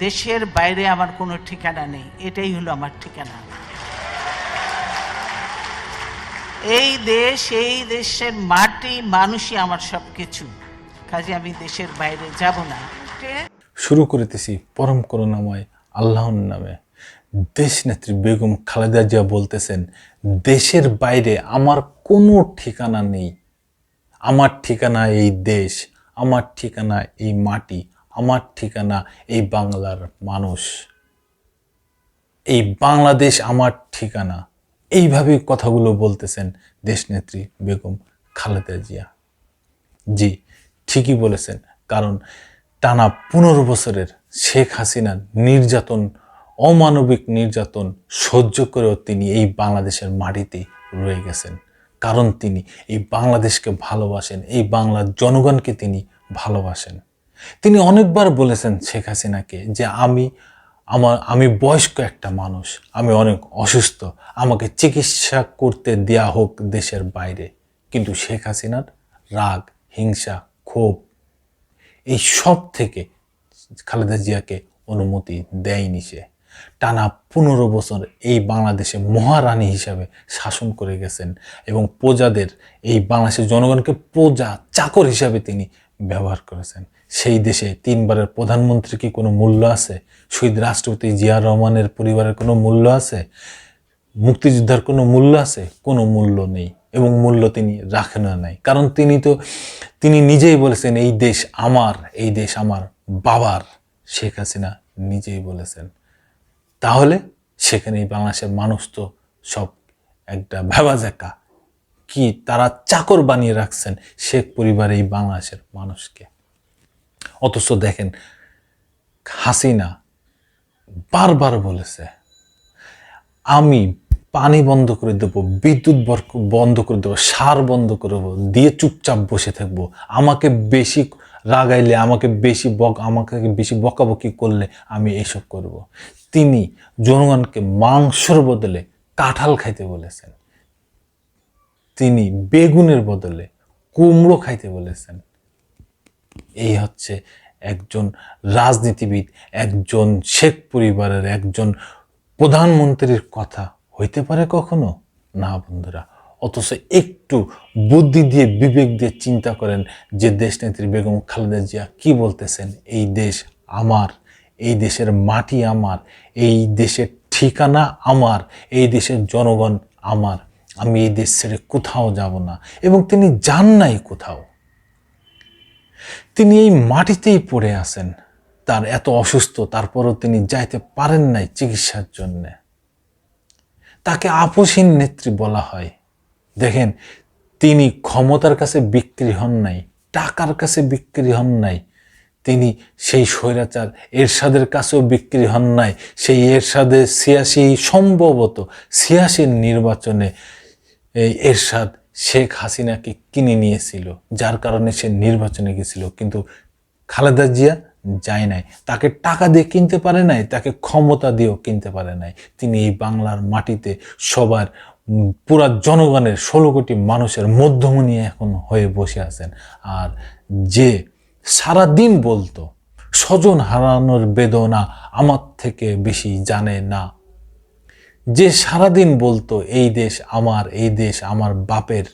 দেশের বাইরে আমার কোনো ঠিকানা নেই, এটাই হলো আমার ঠিকানা। এই দেশ, এই দেশের মাটি, মানুষই আমার সব কিছু, কাজে আমি দেশের বাইরে যাব না। শুরু করিতেছি পরম করুণাময় আল্লাহর নামে। দেশনেত্রী বেগম খালেদা জিয়া বলতেছেন, দেশের বাইরে আমার কোনো ঠিকানা নেই। আমার ঠিকানা এই দেশ, আমার ঠিকানা এই মাটি, আমার ঠিকানা এই বাংলার মানুষ, এই বাংলাদেশ আমার ঠিকানা। এইভাবেই কথাগুলো বলতেছেন দেশনেত্রী বেগম খালেদা জিয়া। জি, ঠিকই বলেছেন, কারণ টানা 15 বছরের শেখ হাসিনার নির্যাতন, অমানবিক নির্যাতন সহ্য করেও তিনি এই বাংলাদেশের মাটিতে রয়ে গেছেন। কারণ তিনি এই বাংলাদেশকে ভালোবাসেন, এই বাংলার জনগণকে তিনি ভালোবাসেন। তিনি অনেকবার বলেছেন শেখ হাসিনাকে যে আমি বয়স্ক একটা মানুষ, আমি অনেক অসুস্থ, আমাকে চিকিৎসা করতে দেয়া হোক দেশের বাইরে। কিন্তু শেখ হাসিনার রাগ, হিংসা, ক্ষোভ এই সব থেকে খালেদা জিয়াকে অনুমতি দেয়নি। সে টানা 15 বছর এই বাংলাদেশে মহারানী হিসাবে শাসন করে গেছেন এবং প্রজাদের, এই বাংলাদেশের জনগণকে প্রজা, চাকর হিসাবে তিনি ব্যবহার করেছেন। সেই দেশে 3 বারের প্রধানমন্ত্রী কি কোনো মূল্য আছে? শহীদ রাষ্ট্রপতি জিয়া রহমানের পরিবারের কোনো মূল্য আছে? মুক্তিযোদ্ধার কোনো মূল্য আছে? কোনো মূল্য নেই, এবং মূল্য তিনি রাখেন নাই। কারণ তিনি নিজেই বলেছেন, এই দেশ আমার, এই দেশ আমার বাবার। শেখ হাসিনা নিজেই বলেছেন। তাহলে সেখানে বাংলাদেশের মানুষ তো সব একটা ভেবাজাকা, কি তারা চাকর বানিয়ে রাখছেন শেখ পরিবার এই বাংলাদেশের মানুষকে। অথচ দেখেন, হাসিনা বারবার বলেছে, আমি পানি বন্ধ করে দেবো, বিদ্যুৎ বন্ধ করে দেবো, সার বন্ধ করে দেবো, দিয়ে চুপচাপ বসে থাকবো। আমাকে বেশি রাগাইলে, আমাকে বেশি বকাবকি করলে আমি এসব করব। তিনি জনগণকে মাংসর বদলে কাঁঠাল খাইতে বলেছেন, তিনি বেগুনের বদলে কুমড়ো খাইতে বলেছেন। এই হচ্ছে একজন রাজনীতিবিদ, একজন শেখ পরিবারের একজন প্রধানমন্ত্রীর কথা হইতে পারে কখনো? না বন্ধুরা। অথচ একটু বুদ্ধি দিয়ে, বিবেক দিয়ে চিন্তা করেন যে দেশনেত্রী বেগম খালেদা জিয়া কি বলতেছেন। এই দেশ আমার, এই দেশের মাটি আমার, এই দেশের ঠিকানা আমার, এই দেশের জনগণ আমার। আমি এই দেশ ছেড়ে কোথাও যাব না, এবং তিনি যান নাই কোথাও। তিনি এই মাটিতেই পড়ে আছেন। তার এত অসুস্থ, তারপরও তিনি যাইতে পারেন নাই চিকিৎসার জন্যে। তাকে আপসহীন নেত্রী বলা হয়। দেখেন, তিনি ক্ষমতার কাছে বিক্রি হন নাই, টাকার কাছে বিক্রি হন নাই। তিনি সেই স্বৈরাচার এরশাদের কাছেও বিক্রি হন নাই। সেই এরশাদের 86 নির্বাচনে এই এরশাদ শেখ হাসিনাকে কিনে নিয়েছিল, যার কারণে সে নির্বাচনে গেছিল। কিন্তু খালেদা জিয়া যায় নাই। তাকে টাকা দিয়ে কিনতে পারে নাই, তাকে ক্ষমতা দিয়েও কিনতে পারে নাই। তিনি এই বাংলার মাটিতে সবার, পুরা জনগণের, 16 কোটি মানুষের মধ্যমণি এখন হয়ে বসে আছেন। আর যে সারাদিন বলতো স্বজন হারানোর বেদনা আমার থেকে বেশি জানে না, যে সারাদিন বলতো এই দেশ আমার, এই দেশ আমার বাপের।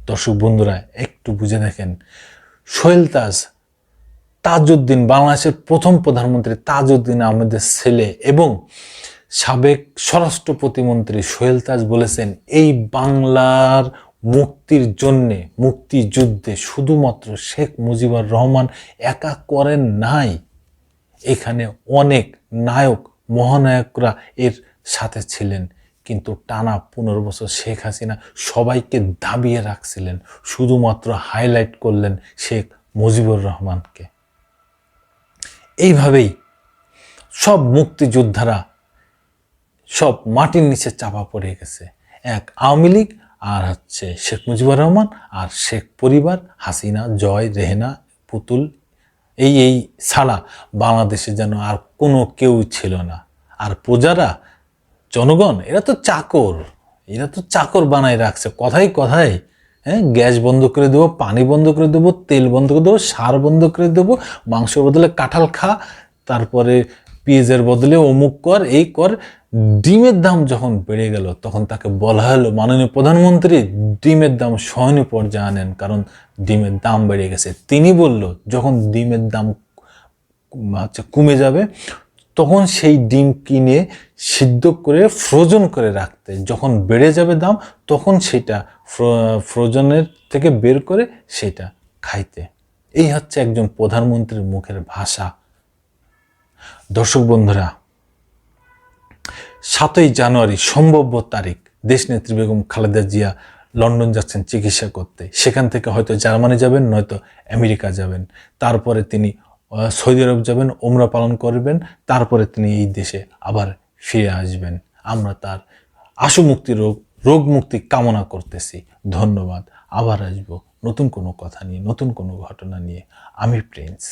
দর্শক বন্ধুরা, একটু বুঝে দেখেন, তাজউদ্দিন, বাংলাদেশের প্রথম প্রধানমন্ত্রী তাজউদ্দিন আহমেদের ছেলে এবং সাবেক স্বরাষ্ট্র প্রতিমন্ত্রী সোহেল তাজ বলেছেন, এই বাংলার মুক্তির জন্যে, মুক্তিযুদ্ধে শুধুমাত্র শেখ মুজিবুর রহমান একা করেন নাই, এখানে অনেক নায়ক, মহানায়করা এর সাথে ছিলেন। কিন্তু টানা 15 বছর শেখ হাসিনা সবাইকে দাবিয়ে রাখছিলেন, শুধুমাত্র হাইলাইট করলেন শেখ মুজিবুর রহমানকে। এইভাবেই সব মুক্তিযোদ্ধারা সব মাটির নিচে চাপা পড়ে গেছে। এক আওয়ামী লীগ, আর হচ্ছে শেখ মুজিবুর রহমান, আর শেখ পরিবার, হাসিনা, জয়, রেহেনা, পুতুল, এই ছাড়া বাংলাদেশে যেন আর কোনো কেউ ছিল না। আর প্রজারা, জনগণ, এরা তো চাকর বানায় রাখছে। কথায় হ্যাঁ, গ্যাস বন্ধ করে দেবো, পানি বন্ধ করে দেবো, তেল বন্ধ করে দেবো, সার বন্ধ করে দেবো, মাংসের বদলে কাঁঠাল খা, তারপরে পেঁয়াজের বদলে অমুক কর, এই কর। ডিমের দাম যখন বেড়ে গেল তখন তাকে বলা হলো, মাননীয় প্রধানমন্ত্রী ডিমের দাম সহনীয় পর্যায়ে আনেন, কারণ ডিমের দাম বেড়ে গেছে। তিনি বলল যখন ডিমের দাম কমে যাবে তখন সেই ডিম কিনে সিদ্ধ করে ফ্রোজন করে রাখতে, যখন বেড়ে যাবে দাম তখন সেটা ফ্রোজনের থেকে বের করে সেটা খাইতে। এই হচ্ছে একজন প্রধানমন্ত্রীর মুখের ভাষা। দর্শক বন্ধুরা, 7ই জানুয়ারি সম্ভাব্য তারিখ, দেশনেত্রী বেগম খালেদা জিয়া লন্ডন যাচ্ছেন চিকিৎসা করতে। সেখান থেকে হয়তো জার্মানি যাবেন, নয়তো আমেরিকা যাবেন। তারপরে তিনি সৌদি আরব যাবেন, ওমরা পালন করবেন। তারপরে তিনি এই দেশে আবার ফিরে আসবেন। আমরা তার আশু মুক্তি, রোগ মুক্তি কামনা করতেছি। ধন্যবাদ। আবার আসবো নতুন কোনো কথা নিয়ে, নতুন কোনো ঘটনা নিয়ে। আমি প্রিন্স।